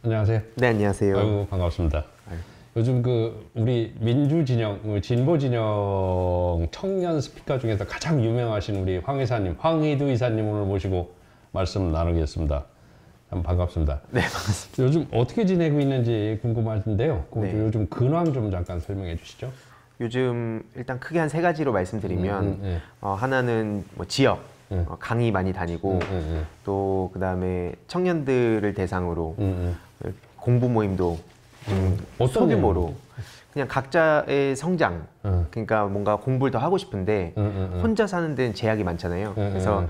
안녕하세요. 네, 안녕하세요. 아이고, 반갑습니다. 요즘 우리 민주진영, 진보진영 청년 스피커 중에서 가장 유명하신 우리 황 이사님, 황희두 이사님 오늘 모시고 말씀 나누겠습니다. 참 반갑습니다. 네, 반갑습니다. 요즘 어떻게 지내고 있는지 궁금하신데요. 네. 요즘 근황 좀 잠깐 설명해 주시죠. 요즘 일단 크게 한 세 가지로 말씀드리면 하나는 뭐 지역, 강의 많이 다니고 또 그다음에 청년들을 대상으로 공부 모임도 소규모로 그냥 각자의 성장 그러니까 뭔가 공부를 더 하고 싶은데 혼자 사는 데는 제약이 많잖아요. 그래서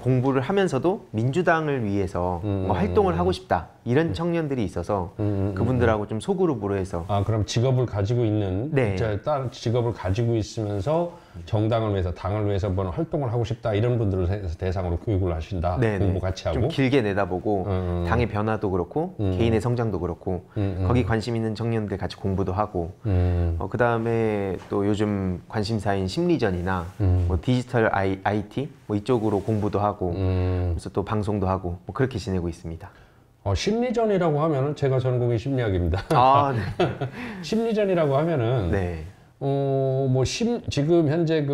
공부를 하면서도 민주당을 위해서 활동을 하고 싶다 이런 청년들이 있어서 그분들하고 좀 소그룹으로 해서 그럼 직업을 가지고 있는 네. 다른 직업을 가지고 있으면서 정당을 위해서 당을 위해서 뭐 활동을 하고 싶다 이런 분들을 대상으로 교육을 하신다. 네네. 공부 같이 하고 좀 길게 내다보고 당의 변화도 그렇고 개인의 성장도 그렇고 거기 관심 있는 청년들 같이 공부도 하고 그 다음에 또 요즘 관심사인 심리전이나 뭐 디지털 IT 뭐 이쪽으로 공부도 하고 그래서 또 방송도 하고 뭐 그렇게 지내고 있습니다. 심리전이라고 하면은 제가 전공이 심리학입니다. 네. 심리전이라고 하면은 네. 지금 현재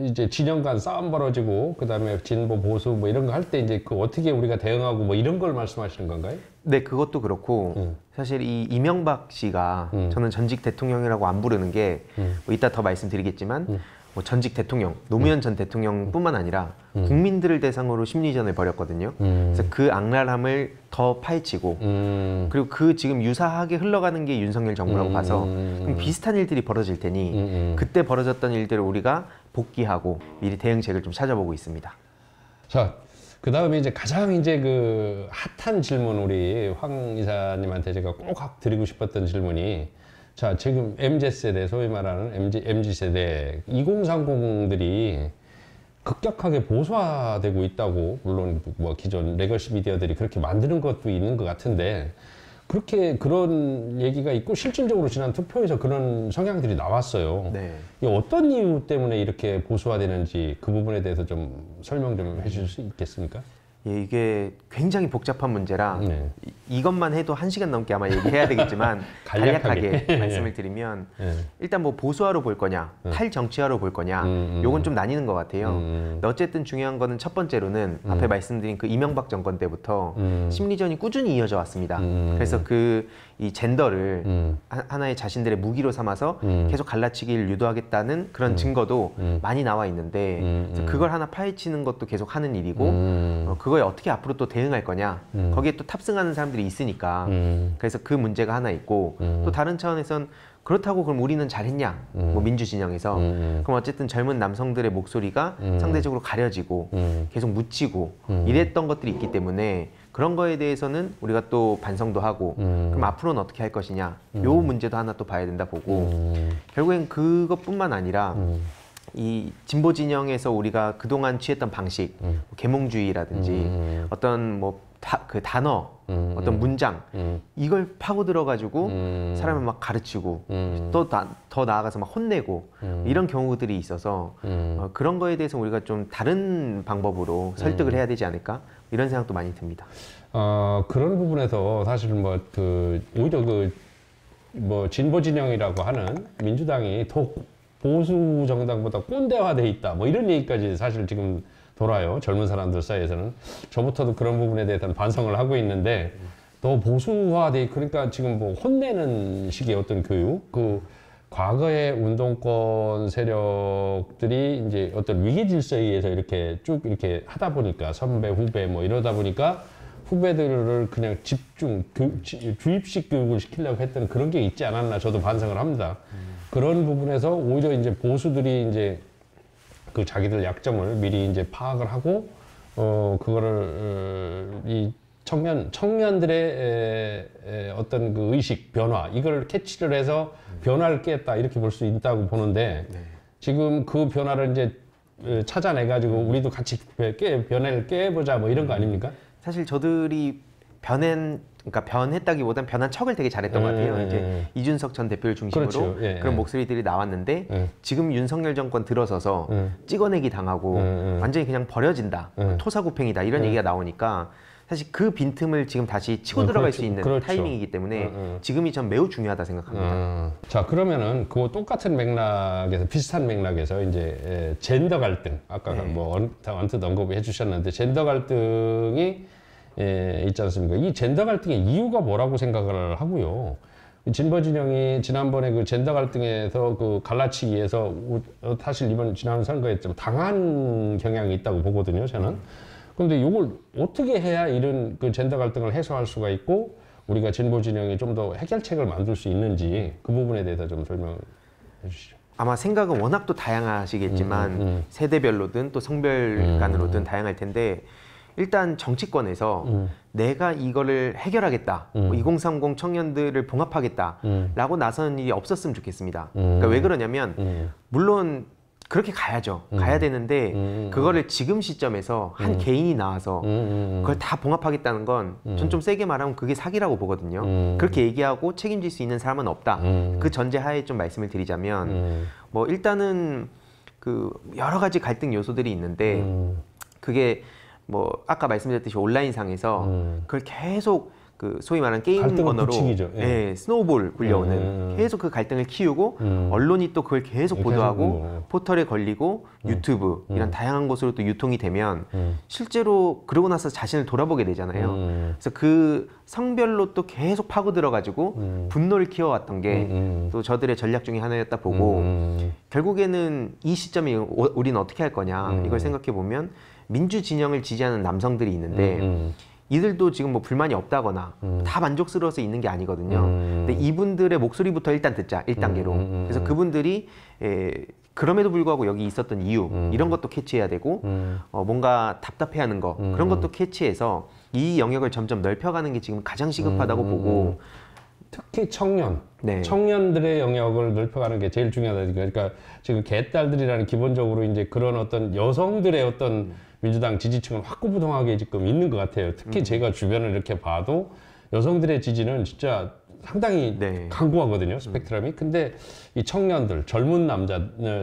이제 진영 간 싸움 벌어지고 그다음에 진보 보수 뭐 이런 거 할 때 이제 어떻게 우리가 대응하고 뭐 이런 걸 말씀하시는 건가요? 네, 그것도 그렇고 사실 이 이명박 씨가 저는 전직 대통령이라고 안 부르는 게 뭐 이따 더 말씀드리겠지만 뭐 전직 대통령, 노무현 전 대통령뿐만 아니라 국민들을 대상으로 심리전을 벌였거든요. 그래서 그 악랄함을 더 파헤치고 그리고 그 지금 유사하게 흘러가는 게 윤석열 정부라고 봐서 그럼 비슷한 일들이 벌어질 테니 그때 벌어졌던 일들을 우리가 복귀하고 미리 대응책을 좀 찾아보고 있습니다. 자, 그 다음에 이제 가장 이제 핫한 질문 우리 황 이사님한테 제가 꼭 드리고 싶었던 질문이 자, 지금 MZ세대, 소위 말하는 MZ세대 2030들이 급격하게 보수화되고 있다고 물론 뭐 기존 레거시 미디어들이 그렇게 만드는 것도 있는 것 같은데 그런 얘기가 있고 실질적으로 지난 투표에서 그런 성향들이 나왔어요. 네. 이게 어떤 이유 때문에 이렇게 보수화되는지 그 부분에 대해서 좀 설명 좀 해주실 수 있겠습니까? 예, 이게 굉장히 복잡한 문제라 네. 이것만 해도 1시간 넘게 아마 얘기해야 되겠지만 간략하게 말씀을 드리면 일단 뭐 보수화로 볼 거냐 탈정치화로 볼 거냐 요건 좀 나뉘는 것 같아요. 근데 어쨌든 중요한 거는 첫 번째로는 앞에 말씀드린 그 이명박 정권 때부터 심리전이 꾸준히 이어져 왔습니다. 그래서 이 젠더를 하나의 자신들의 무기로 삼아서 계속 갈라치기를 유도하겠다는 그런 증거도 많이 나와 있는데 그걸 하나 파헤치는 것도 계속 하는 일이고 그거에 어떻게 앞으로 또 대응할 거냐 거기에 또 탑승하는 사람들이 있으니까 그래서 그 문제가 하나 있고 또 다른 차원에선 그렇다고 그럼 우리는 잘했냐 뭐 민주진영에서 그럼 어쨌든 젊은 남성들의 목소리가 상대적으로 가려지고 계속 묻히고 이랬던 것들이 있기 때문에 그런 거에 대해서는 우리가 또 반성도 하고 그럼 앞으로는 어떻게 할 것이냐 요 문제도 하나 또 봐야 된다 보고 결국엔 그것뿐만 아니라 이 진보 진영에서 우리가 그동안 취했던 방식 계몽주의라든지 어떤 그 단어 어떤 문장 이걸 파고들어 가지고 사람을 막 가르치고 또 더 나아가서 막 혼내고 이런 경우들이 있어서 그런 거에 대해서 우리가 좀 다른 방법으로 설득을 해야 되지 않을까 이런 생각도 많이 듭니다. 그런 부분에서 사실 오히려 진보 진영이라고 하는 민주당이 더 보수 정당보다 꼰대화돼 있다 뭐 이런 얘기까지 사실 지금 돌아요. 젊은 사람들 사이에서는. 저부터도 그런 부분에 대해서는 반성을 하고 있는데 더 보수화돼 그러니까 지금 뭐 혼내는 식의 어떤 교육 과거의 운동권 세력들이 이제 어떤 위기 질서에 의해서 이렇게 쭉 이렇게 하다 보니까 선배 후배 뭐 이러다 보니까 후배들을 그냥 주입식 교육을 시키려고 했던 그런 게 있지 않았나 저도 반성을 합니다. 그런 부분에서 오히려 이제 보수들이 이제 자기들 약점을 미리 이제 파악을 하고 그거를 이 청년들의 어떤 의식 변화 이걸 캐치를 해서 변화를 깼다 이렇게 볼 수 있다고 보는데 지금 그 변화를 이제 찾아내 가지고 우리도 같이 변화를 깨보자 뭐 이런 거 아닙니까? 사실 저들이 변했다기보단 변한 척을 되게 잘했던 것 같아요. 이제 이준석 전 대표를 중심으로 그렇죠. 그런 목소리들이 나왔는데 지금 윤석열 정권 들어서서 찍어내기 당하고 완전히 그냥 버려진다, 토사구팽이다 이런 얘기가 나오니까 사실 그 빈틈을 지금 다시 치고 들어갈 수 있는 그렇죠. 타이밍이기 때문에 지금이 전 매우 중요하다 생각합니다. 자, 그러면은 그 똑같은 맥락에서 비슷한 맥락에서 이제 젠더 갈등 아까 뭐 언뜻 언급을 해주셨는데 젠더 갈등이 있지 않습니까? 이 젠더 갈등의 이유가 뭐라고 생각을 하고요. 진보 진영이 지난번에 그 젠더 갈등에서 그 갈라치기에서 사실 이번 지난 선거에 좀 당한 경향이 있다고 보거든요, 저는. 그런데 이걸 어떻게 해야 이런 그 젠더 갈등을 해소할 수가 있고 우리가 진보 진영이 좀 더 해결책을 만들 수 있는지 그 부분에 대해서 좀 설명해 주시죠. 아마 생각은 워낙 또 다양하시겠지만 세대별로든 또 성별 간으로든 다양할 텐데 일단 정치권에서 내가 이거를 해결하겠다, 뭐 2030 청년들을 봉합하겠다라고 나서는 일이 없었으면 좋겠습니다. 그러니까 왜 그러냐면 물론 그렇게 가야죠. 가야 되는데 그거를 지금 시점에서 한 개인이 나와서 그걸 다 봉합하겠다는 건 전 좀 세게 말하면 그게 사기라고 보거든요. 그렇게 얘기하고 책임질 수 있는 사람은 없다. 그 전제하에 좀 말씀을 드리자면 뭐 일단은 그 여러 가지 갈등 요소들이 있는데 그게 뭐 아까 말씀드렸듯이 온라인상에서 그걸 계속 그 소위 말하는 게임 언어로 스노우볼 굴려오는 계속 그 갈등을 키우고 언론이 또 그걸 계속 보도하고 포털에 걸리고 유튜브 이런 다양한 곳으로 또 유통이 되면 실제로 그러고 나서 자신을 돌아보게 되잖아요. 그래서 그 성별로 또 계속 파고들어가지고 분노를 키워왔던 게 또 저들의 전략 중에 하나였다 보고 결국에는 이 시점에 우리는 어떻게 할 거냐 이걸 생각해 보면 민주 진영을 지지하는 남성들이 있는데 이들도 지금 뭐 불만이 없다거나 다 만족스러워서 있는 게 아니거든요. 근데 이분들의 목소리부터 일단 듣자, 1단계로. 그래서 그분들이 그럼에도 불구하고 여기 있었던 이유 이런 것도 캐치해야 되고 뭔가 답답해하는 거 그런 것도 캐치해서 이 영역을 점점 넓혀가는 게 지금 가장 시급하다고 보고 특히 청년들의 영역을 넓혀가는 게 제일 중요하다. 그러니까 지금 개딸들이라는 기본적으로 이제 그런 어떤 여성들의 어떤 민주당 지지층은 확고부동하게 지금 있는 것 같아요. 특히 제가 주변을 이렇게 봐도 여성들의 지지는 진짜 상당히 강고하거든요, 스펙트럼이. 근데 이 청년들, 젊은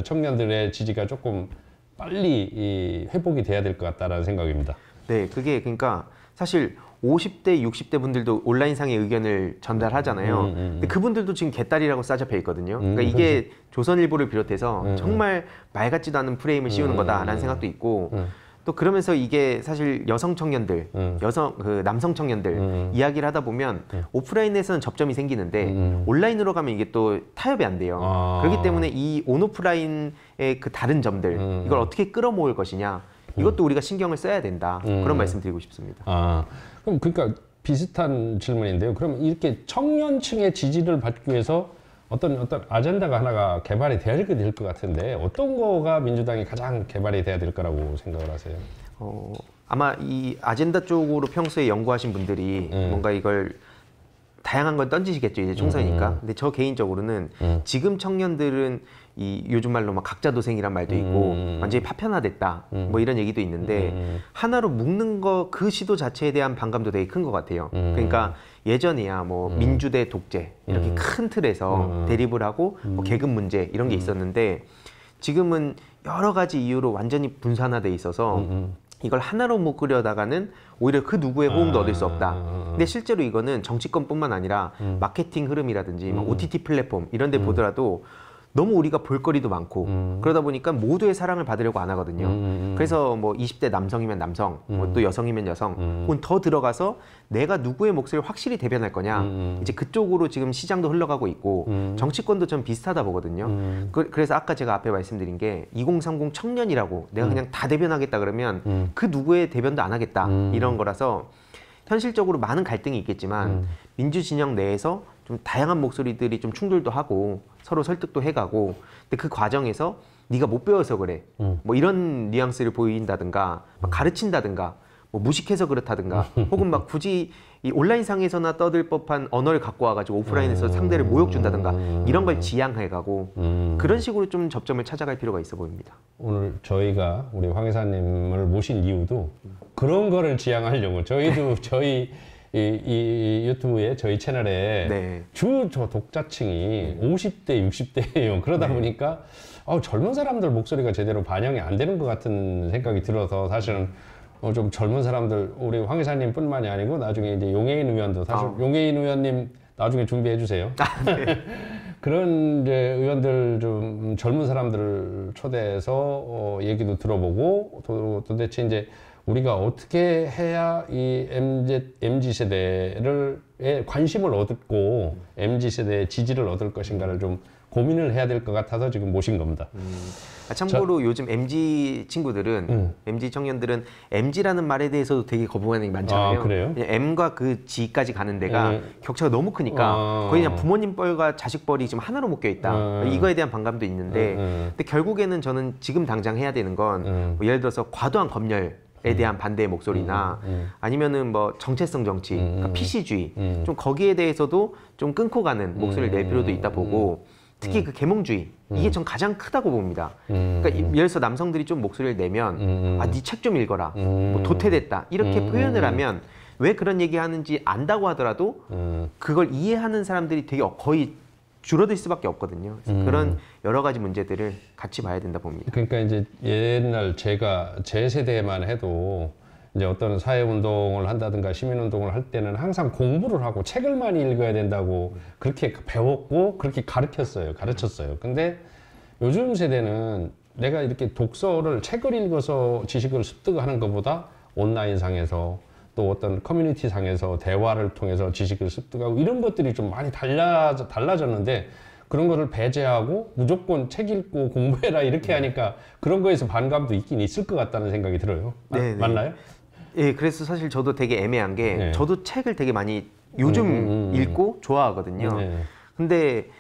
청년들의 지지가 조금 빨리 회복이 돼야 될 것 같다라는 생각입니다. 네, 그게 그러니까 사실 50대, 60대 분들도 온라인상의 의견을 전달하잖아요. 근데 그분들도 지금 개딸이라고 싸잡혀 있거든요. 그러니까 이게 조선일보를 비롯해서 정말 말 같지도 않은 프레임을 씌우는 거다라는 생각도 있고 또 그러면서 이게 사실 여성 청년들, 남성 청년들 이야기를 하다 보면 오프라인에서는 접점이 생기는데 온라인으로 가면 이게 또 타협이 안 돼요. 그렇기 때문에 이 온오프라인의 그 다른 점들 이걸 어떻게 끌어모을 것이냐 이것도 우리가 신경을 써야 된다. 그런 말씀 드리고 싶습니다. 그럼 그러니까 비슷한 질문인데요. 그럼 이렇게 청년층의 지지를 받기 위해서 어떤 아젠다가 하나가 개발이 돼야 될 것 같은데 어떤 거가 민주당이 가장 개발이 돼야 될 거라고 생각을 하세요? 아마 이 아젠다 쪽으로 평소에 연구하신 분들이 뭔가 이걸 다양한 걸 던지시겠죠, 이제 총선이니까. 근데 저 개인적으로는 지금 청년들은 이 요즘 말로 막 각자도생이란 말도 있고 완전히 파편화됐다 뭐 이런 얘기도 있는데 하나로 묶는 거 그 시도 자체에 대한 반감도 되게 큰 것 같아요. 그러니까 예전에야 뭐 민주 대 독재 이렇게 큰 틀에서 대립을 하고 뭐 계급 문제 이런 게 있었는데 지금은 여러 가지 이유로 완전히 분산화돼 있어서 이걸 하나로 묶으려다가는 오히려 그 누구의 호응도 얻을 수 없다. 근데 실제로 이거는 정치권뿐만 아니라 마케팅 흐름이라든지 OTT 플랫폼 이런 데 보더라도 너무 우리가 볼거리도 많고 그러다 보니까 모두의 사랑을 받으려고 안 하거든요. 그래서 뭐 20대 남성이면 남성, 뭐 또 여성이면 여성, 혹은 더 들어가서 내가 누구의 목소리를 확실히 대변할 거냐 이제 그쪽으로 지금 시장도 흘러가고 있고 정치권도 좀 비슷하다 보거든요. 그래서 아까 제가 앞에 말씀드린 게 2030 청년이라고 내가 그냥 다 대변하겠다 그러면 그 누구의 대변도 안 하겠다 이런 거라서 현실적으로 많은 갈등이 있겠지만 민주 진영 내에서 좀 다양한 목소리들이 좀 충돌도 하고 서로 설득도 해가고 근데 그 과정에서 네가 못 배워서 그래 뭐 이런 뉘앙스를 보인다든가 막 가르친다든가 뭐 무식해서 그렇다든가 혹은 막 굳이 이 온라인상에서나 떠들 법한 언어를 갖고 와가지고 오프라인에서 상대를 모욕준다든가 이런 걸 지양해가고 그런 식으로 좀 접점을 찾아갈 필요가 있어 보입니다. 오늘 저희가 우리 황 이사님을 모신 이유도 그런 거를 지향하려고 저희도 저희 이 유튜브에 저희 채널에 주 독자층이 50대, 60대예요. 그러다 보니까 젊은 사람들 목소리가 제대로 반영이 안 되는 것 같은 생각이 들어서 사실은 좀 젊은 사람들, 우리 황 이사님뿐만이 아니고 나중에 이제 용해인 의원도 사실 용해인 의원님 나중에 준비해 주세요. 네. 그런 이제 의원들 좀 젊은 사람들을 초대해서 얘기도 들어보고 도대체 이제 우리가 어떻게 해야 이 MZ 세대를 관심을 얻고 MZ 세대의 지지를 얻을 것인가를 좀 고민을 해야 될 것 같아서 지금 모신 겁니다. 참고로 요즘 MZ 친구들은 MZ 청년들은 MZ라는 말에 대해서도 되게 거부감이 많잖아요. 아, 그래요? 그냥 M과 그 G까지 가는 데가 격차가 너무 크니까 거의 그냥 부모님 뻘과 자식 뻘이 지금 하나로 묶여 있다. 이거에 대한 반감도 있는데 근데 결국에는 저는 지금 당장 해야 되는 건 뭐 예를 들어서 과도한 검열 에 대한 반대의 목소리나 아니면은 뭐 정체성 정치, 그러니까 PC주의 좀 거기에 대해서도 좀 끊고 가는 목소리를 낼 필요도 있다 보고 특히 그 계몽주의 이게 전 가장 크다고 봅니다. 그러니까 예를 들어서 남성들이 좀 목소리를 내면 아, 네 책 좀 읽어라, 뭐 도태됐다 이렇게 표현을 하면 왜 그런 얘기하는지 안다고 하더라도 그걸 이해하는 사람들이 되게 거의 줄어들 수밖에 없거든요. 그래서 그런 여러 가지 문제들을 같이 봐야 된다 봅니다. 그러니까 이제 옛날 제 세대만 해도 이제 어떤 사회운동을 한다든가 시민운동을 할 때는 항상 공부를 하고 책을 많이 읽어야 된다고 그렇게 배웠고 그렇게 가르쳤어요. 근데 요즘 세대는 내가 이렇게 책을 읽어서 지식을 습득하는 것보다 온라인상에서 또 어떤 커뮤니티 상에서 대화를 통해서 지식을 습득하고 이런 것들이 좀 많이 달라졌는데 그런 거를 배제하고 무조건 책 읽고 공부해라 이렇게 하니까 그런 거에서 반감도 있긴 있을 것 같다는 생각이 들어요. 맞나요? 예, 그래서 사실 저도 되게 애매한 게 저도 책을 되게 많이 요즘 읽고 좋아하거든요. 근데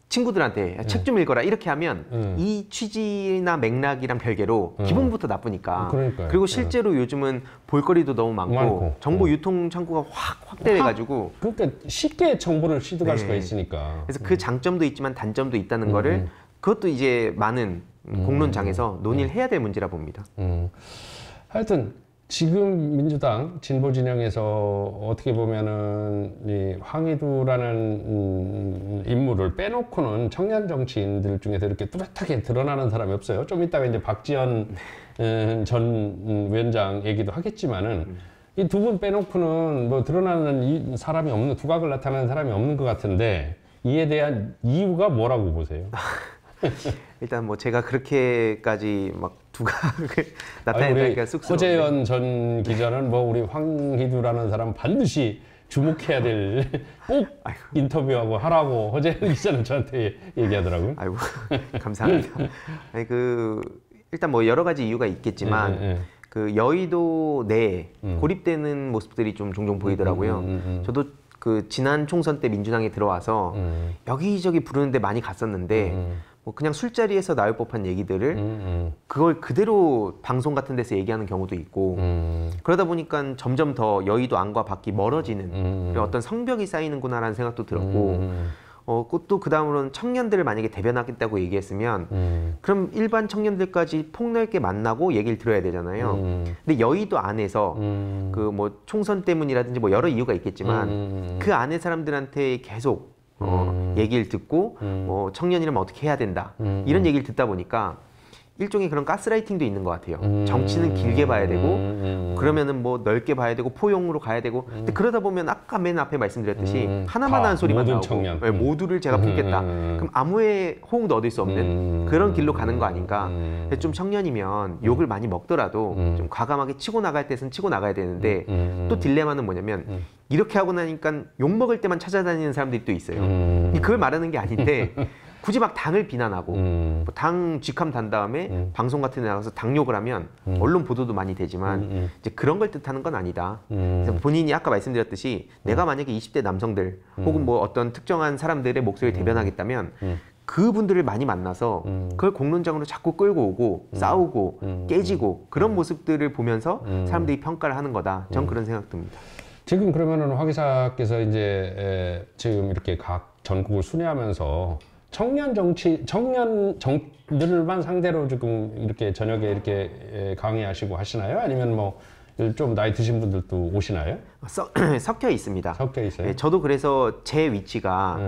친구들한테 책 좀 읽어라 이렇게 하면 이 취지나 맥락이랑 별개로 기분부터 나쁘니까. 그리고 실제로 요즘은 볼거리도 너무 많고 정보 유통 창구가 확 확대돼가지고 그러니까 쉽게 정보를 취득할 수가 있으니까. 그래서 그 장점도 있지만 단점도 있다는 거를 그것도 이제 많은 공론장에서 논의를 해야 될 문제라 봅니다. 하여튼 지금 민주당 진보 진영에서 어떻게 보면은 이 황희두라는 인물을 빼놓고는 청년 정치인들 중에서 이렇게 뚜렷하게 드러나는 사람이 없어요. 좀 이따가 이제 박지원 전 위원장 얘기도 하겠지만은 이 두 분 빼놓고는 뭐 드러나는 사람이 없는, 두각을 나타내는 사람이 없는 것 같은데 이에 대한 이유가 뭐라고 보세요? 일단 뭐 제가 그렇게까지 막 두각을 나타내니까 쑥스러운데 허재현 전 기자는 뭐 우리 황희두라는 사람 반드시 주목해야 될 꼭 인터뷰하고 하라고 허재현 기자는 저한테 얘기하더라고요. 아이고 감사합니다. 아니 일단 뭐 여러 가지 이유가 있겠지만 그 여의도 내에 고립되는 모습들이 좀 종종 보이더라고요. 저도 그 지난 총선 때 민주당에 들어와서 여기저기 부르는데 많이 갔었는데 뭐 그냥 술자리에서 나올 법한 얘기들을 그걸 그대로 방송 같은 데서 얘기하는 경우도 있고 그러다 보니까 점점 더 여의도 안과 밖이 멀어지는 어떤 성벽이 쌓이는구나라는 생각도 들었고 또 그 다음으로는 청년들을 만약에 대변하겠다고 얘기했으면 그럼 일반 청년들까지 폭넓게 만나고 얘기를 들어야 되잖아요. 근데 여의도 안에서 그 뭐 총선 때문이라든지 뭐 여러 이유가 있겠지만 그 안에 사람들한테 계속 얘기를 듣고 청년이라면 어떻게 해야 된다 이런 얘기를 듣다 보니까 일종의 그런 가스라이팅도 있는 것 같아요. 정치는 길게 봐야 되고 그러면은 뭐 넓게 봐야 되고 포용으로 가야 되고 근데 그러다 보면 아까 맨 앞에 말씀드렸듯이 하나만 하는 소리만 나오고 청년. 모두를 제가 품겠다. 그럼 아무의 호응도 얻을 수 없는 그런 길로 가는 거 아닌가. 좀 청년이면 욕을 많이 먹더라도 좀 과감하게 치고 나갈 때는 치고 나가야 되는데 또 딜레마는 뭐냐면 이렇게 하고 나니까 욕 먹을 때만 찾아다니는 사람들이 또 있어요. 그걸 말하는 게 아닌데 굳이 막 당을 비난하고 뭐 당 직함 단 다음에 방송 같은 데 나가서 당 욕을 하면 언론 보도도 많이 되지만 이제 그런 걸 뜻하는 건 아니다. 그래서 본인이 아까 말씀드렸듯이 내가 만약에 20대 남성들 혹은 뭐 어떤 특정한 사람들의 목소리를 대변하겠다면 그분들을 많이 만나서 그걸 공론장으로 자꾸 끌고 오고 싸우고 깨지고 그런 모습들을 보면서 사람들이 평가를 하는 거다. 전 그런 생각 듭니다. 지금 그러면은 황 기사께서 이제 지금 이렇게 각 전국을 순회하면서 청년들만 상대로 지금 이렇게 저녁에 이렇게 강의하시고 하시나요? 아니면 뭐 좀 나이 드신 분들도 오시나요? 섞여 있습니다. 섞여 있어요? 네, 저도 그래서 제 위치가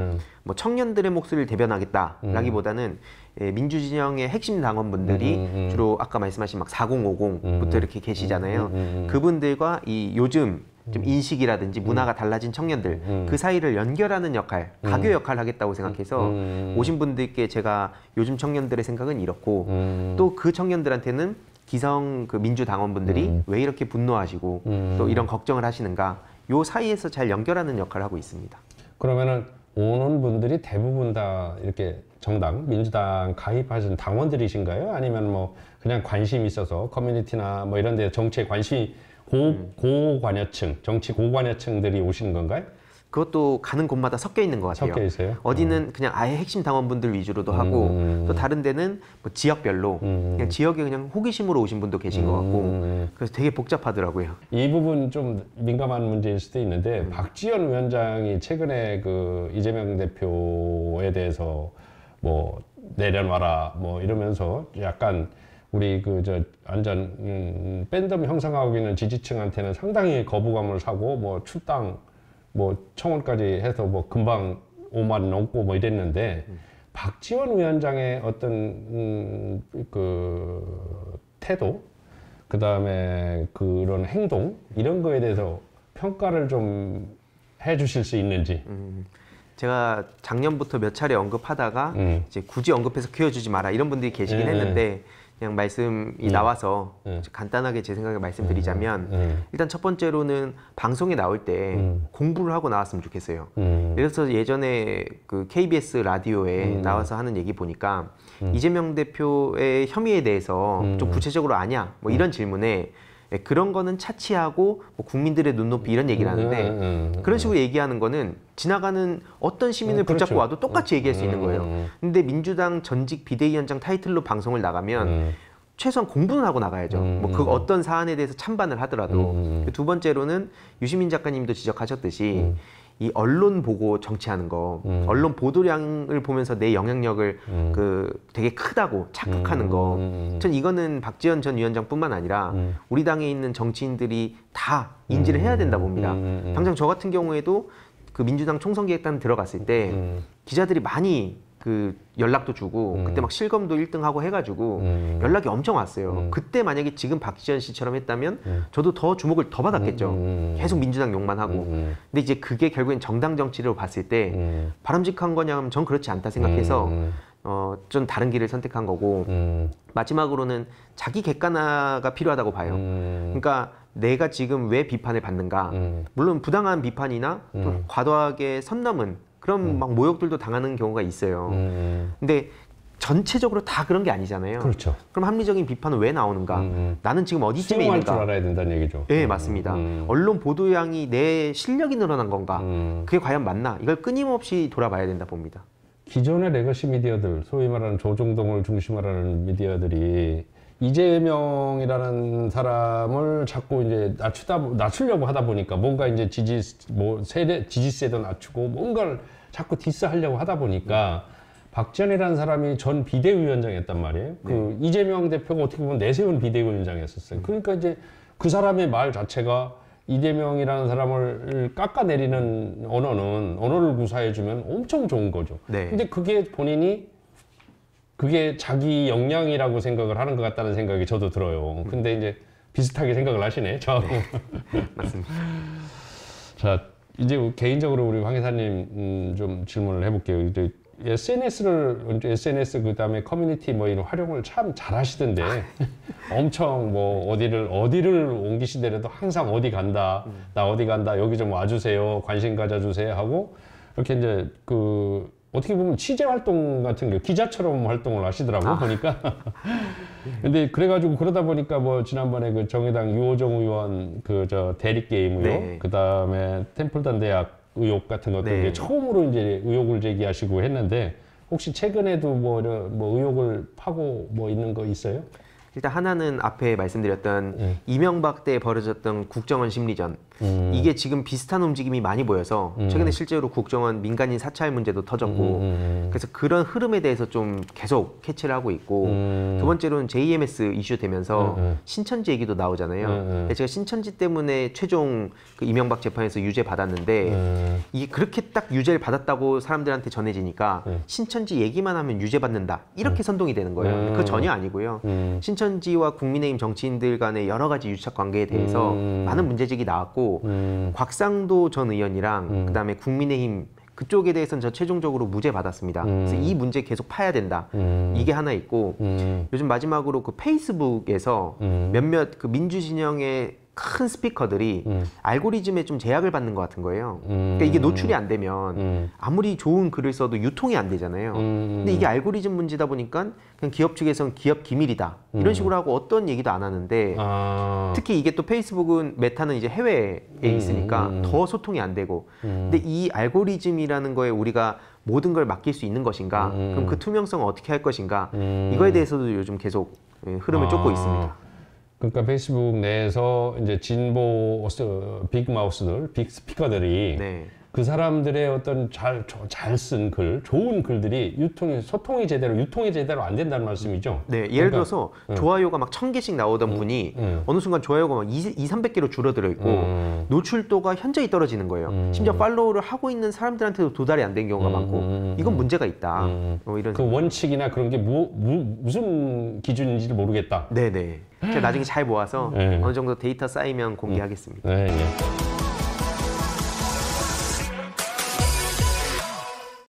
뭐 청년들의 목소리를 대변하겠다라기보다는 민주진영의 핵심 당원분들이 주로 아까 말씀하신 막 4050부터 이렇게 계시잖아요. 그분들과 이 요즘 좀 인식이라든지 문화가 달라진 청년들 그 사이를 연결하는 역할, 가교 역할을 하겠다고 생각해서 오신 분들께 제가 요즘 청년들의 생각은 이렇고 또 그 청년들한테는 기성 그 민주당원분들이 왜 이렇게 분노하시고 또 이런 걱정을 하시는가 요 사이에서 잘 연결하는 역할을 하고 있습니다. 그러면은 오는 분들이 대부분 다 이렇게 정당, 민주당 가입하신 당원들이신가요? 아니면 뭐 그냥 관심 있어서 커뮤니티나 뭐 이런 데 정치에 관심이 고관여층, 정치 고관여층들이 오시는 건가요? 그것도 가는 곳마다 섞여 있는 것 같아요. 섞여 있어요? 어디는 그냥 아예 핵심 당원분들 위주로도 하고 또 다른 데는 뭐 지역별로 그냥 지역에 그냥 호기심으로 오신 분도 계신 것 같고 그래서 되게 복잡하더라고요. 이 부분 좀 민감한 문제일 수도 있는데 박지원 위원장이 최근에 그 이재명 대표에 대해서 뭐 내려놔라 뭐 이러면서 약간 우리 그 저 완전 팬덤 형성하고 있는 지지층한테는 상당히 거부감을 사고 뭐 출당 뭐 청원까지 해서 뭐 금방 5만 넘고 뭐 이랬는데 박지원 위원장의 어떤 그 태도 그다음에 그런 행동 이런 거에 대해서 평가를 좀 해주실 수 있는지. 제가 작년부터 몇 차례 언급하다가 이제 굳이 언급해서 키워주지 마라 이런 분들이 계시긴 했는데 그냥 말씀이 나와서 간단하게 제 생각을 말씀드리자면 일단 첫 번째로는 방송에 나올 때 공부를 하고 나왔으면 좋겠어요. 예를 들어서 예전에 그 KBS 라디오에 나와서 하는 얘기 보니까 이재명 대표의 혐의에 대해서 좀 구체적으로 아냐 뭐 이런 질문에 그런 거는 차치하고 뭐 국민들의 눈높이 이런 얘기를 하는데 그런 식으로 얘기하는 거는 지나가는 어떤 시민을 붙잡고 그렇죠. 와도 똑같이 얘기할 수 있는 거예요. 근데 민주당 전직 비대위원장 타이틀로 방송을 나가면 최소한 공부는 하고 나가야죠. 뭐 그 어떤 사안에 대해서 찬반을 하더라도. 두 번째로는 유시민 작가님도 지적하셨듯이 이 언론 보고 정치하는 거, 언론 보도량을 보면서 내 영향력을 그 되게 크다고 착각하는 거. 전 이거는 박지원 전 위원장뿐만 아니라 우리 당에 있는 정치인들이 다 인지를 해야 된다 봅니다. 당장 저 같은 경우에도 그 민주당 총선기획단 들어갔을 때 기자들이 많이 그 연락도 주고 그때 막 실검도 1등하고 해가지고 연락이 엄청 왔어요. 그때 만약에 지금 박지원 씨처럼 했다면 저도 더 주목을 더 받았겠죠. 계속 민주당 욕만 하고. 근데 이제 그게 결국엔 정당 정치로 봤을 때 바람직한 거냐면 전 그렇지 않다 생각해서 좀 다른 길을 선택한 거고 마지막으로는 자기 객관화가 필요하다고 봐요. 그러니까 내가 지금 왜 비판을 받는가. 물론 부당한 비판이나 좀 과도하게 선 넘은 그런 막 모욕들도 당하는 경우가 있어요. 근데 전체적으로 다 그런 게 아니잖아요. 그렇죠. 그럼 합리적인 비판은 왜 나오는가? 나는 지금 어디쯤에 수용할 있는가? 줄 알아야 된다는 얘기죠. 네, 맞습니다. 언론 보도량이 내 실력이 늘어난 건가? 그게 과연 맞나? 이걸 끊임없이 돌아봐야 된다 봅니다. 기존의 레거시 미디어들, 소위 말하는 조중동을 중심으로 하는 미디어들이 이재명이라는 사람을 자꾸 이제 낮추려고 하다 보니까 뭔가 이제 지지세도 낮추고 뭔가를 자꾸 디스하려고 하다 보니까 박지원이라는 사람이 전 비대위원장이었단 말이에요. 그 이재명 대표가 어떻게 보면 내세운 비대위원장이었어요. 그러니까 이제 그 사람의 말 자체가 이재명이라는 사람을 깎아내리는 언어를 구사해주면 엄청 좋은 거죠. 근데 그게 그게 자기 역량이라고 생각을 하는 것 같다는 생각이 저도 들어요. 근데 이제 비슷하게 생각을 하시네, 저하고. 맞습니다. 자, 이제 개인적으로 우리 황 이사님 좀 질문을 해볼게요. 이제 SNS 그다음에 커뮤니티 뭐 이런 활용을 참 잘하시던데 엄청 뭐 어디를 옮기시더라도 항상 어디 간다, 나 어디 간다, 여기 좀 와주세요, 관심 가져주세요 하고 이렇게 이제 그 어떻게 보면 취재 활동 같은 게 기자처럼 활동을 하시더라고요, 보니까. 근데 그래가지고 그러다 보니까 뭐 지난번에 그 정의당 유호정 의원 그 저 대립게임 의혹, 그 다음에 템플턴 대학 의혹 같은 것들 이제 처음으로 이제 의혹을 제기하시고 했는데 혹시 최근에도 뭐 의혹을 파고 뭐 있는 거 있어요? 일단 하나는 앞에 말씀드렸던 이명박 때 벌어졌던 국정원 심리전. 이게 지금 비슷한 움직임이 많이 보여서 최근에 실제로 국정원 민간인 사찰 문제도 터졌고 그래서 그런 흐름에 대해서 좀 계속 캐치를 하고 있고 두 번째로는 JMS 이슈 되면서 신천지 얘기도 나오잖아요. 제가 신천지 때문에 최종 그 이명박 재판에서 유죄 받았는데 이게 그렇게 딱 유죄를 받았다고 사람들한테 전해지니까 신천지 얘기만 하면 유죄 받는다 이렇게 선동이 되는 거예요. 그거 전혀 아니고요. 신천지와 국민의힘 정치인들 간의 여러 가지 유착 관계에 대해서 많은 문제제기 나왔고 곽상도 전 의원이랑 그다음에 국민의힘 그쪽에 대해서는 저 최종적으로 무죄 받았습니다. 그래서 이 문제 계속 파야 된다. 이게 하나 있고 요즘 마지막으로 그 페이스북에서 몇몇 그 민주 진영의 큰 스피커들이 알고리즘에 좀 제약을 받는 것 같은 거예요. 그러니까 이게 노출이 안 되면 아무리 좋은 글을 써도 유통이 안 되잖아요. 근데 이게 알고리즘 문제다 보니까 그냥 기업 측에서는 기업 기밀이다 이런 식으로 하고 어떤 얘기도 안 하는데 특히 이게 또 페이스북은 메타는 이제 해외에 있으니까 더 소통이 안 되고 근데 이 알고리즘이라는 거에 우리가 모든 걸 맡길 수 있는 것인가 그럼 그 투명성을 어떻게 할 것인가 이거에 대해서도 요즘 계속 흐름을 쫓고 있습니다. 그러니까 페이스북 내에서 이제 진보 빅마우스들, 빅스피커들이 네. 그 사람들의 어떤 잘 쓴 글, 좋은 글들이 소통이 제대로 안 된다는 말씀이죠? 네, 예를 들어서 좋아요가 막 1000개씩 나오던 분이 어느 순간 좋아요가 막 300개로 줄어들어 있고 노출도가 현저히 떨어지는 거예요. 심지어 팔로우를 하고 있는 사람들한테도 도달이 안 된 경우가 많고 이건 문제가 있다. 이런 그 원칙이나 그런 게 무슨 기준인지를 모르겠다. 네네. 제가 나중에 잘 모아서 어느 정도 데이터 쌓이면 공개하겠습니다. 네, 네.